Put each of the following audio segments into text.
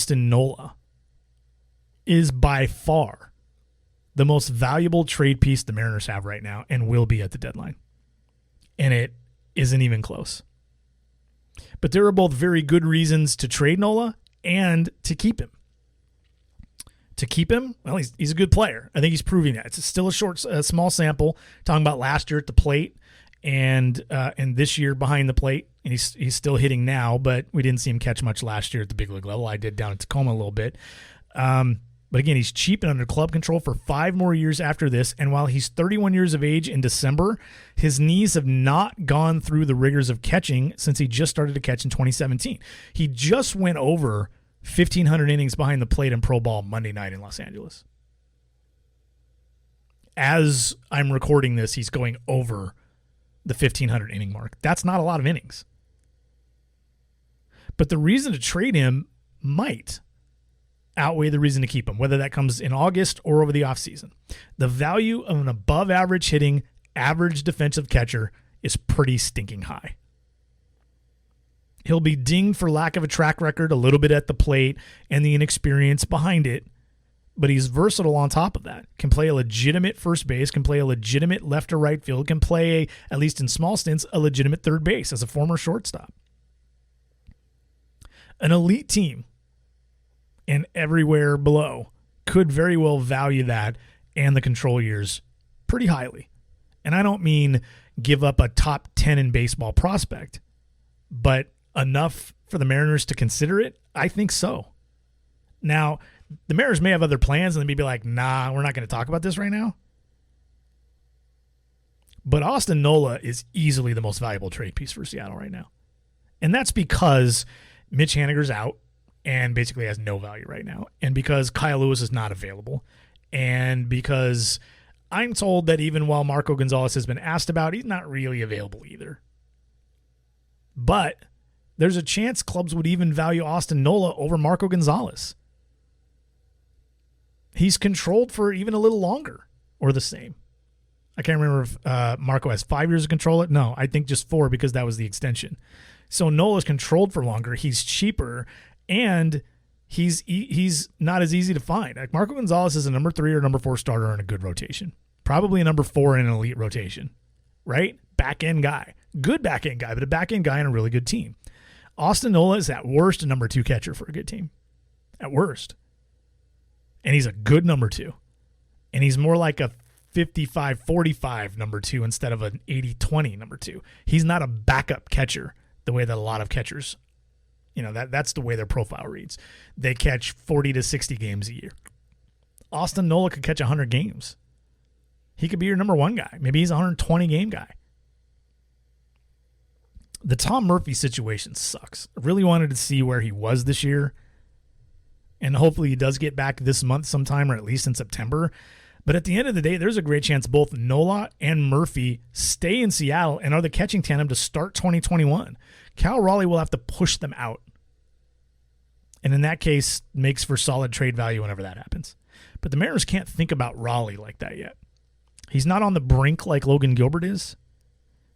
Austin Nola is by far the most valuable trade piece the Mariners have right now and will be at the deadline. And it isn't even close. But there are both very good reasons to trade Nola and to keep him. To keep him, well, he's a good player. I think he's proving that. It's still a small sample, talking about last year at the plate and this year behind the plate. And he's still hitting now, but we didn't see him catch much last year at the big league level. I did down in Tacoma a little bit. But again, he's cheap and under club control for 5 more years after this. And while he's 31 years of age in December, his knees have not gone through the rigors of catching since he just started to catch in 2017. He just went over 1,500 innings behind the plate in pro ball Monday night in Los Angeles. As I'm recording this, he's going over the 1,500 inning mark. That's not a lot of innings. But the reason to trade him might outweigh the reason to keep him, whether that comes in August or over the offseason. The value of an above-average hitting, average defensive catcher is pretty stinking high. He'll be dinged for lack of a track record a little bit at the plate and the inexperience behind it, but he's versatile on top of that. Can play a legitimate first base, can play a legitimate left or right field, can play, at least in small stints, a legitimate third base as a former shortstop. An elite team and everywhere below could very well value that and the control years pretty highly. And I don't mean give up a top 10 in baseball prospect, but enough for the Mariners to consider it? I think so. Now, the Mariners may have other plans and they may be like, nah, we're not going to talk about this right now. But Austin Nola is easily the most valuable trade piece for Seattle right now. And that's because Mitch Haniger's out and basically has no value right now. And because Kyle Lewis is not available. And because I'm told that even while Marco Gonzalez has been asked about, he's not really available either. But there's a chance clubs would even value Austin Nola over Marco Gonzalez. He's controlled for even a little longer or the same. I can't remember if Marco has 5 years of control. No, I think just 4 because that was the extension. So Nola's controlled for longer. He's cheaper, and he's not as easy to find. Like Marco Gonzalez is a number 3 or number 4 starter in a good rotation. Probably a number 4 in an elite rotation, right? Back-end guy. Good back-end guy, but a back-end guy in a really good team. Austin Nola is at worst a number 2 catcher for a good team. At worst. And he's a good number 2. And he's more like a 55-45 number 2 instead of an 80-20 number 2. He's not a backup catcher the way that a lot of catchers, that's the way their profile reads. They catch 40 to 60 games a year. Austin Nola could catch 100 games. He could be your number 1 guy. Maybe he's a 120 game guy. The Tom Murphy situation sucks. I really wanted to see where he was this year. And hopefully he does get back this month sometime or at least in September. But at the end of the day, there's a great chance both Nola and Murphy stay in Seattle and are the catching tandem to start 2021. Cal Raleigh will have to push them out. And in that case, makes for solid trade value whenever that happens. But the Mariners can't think about Raleigh like that yet. He's not on the brink like Logan Gilbert is.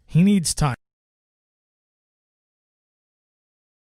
He needs time.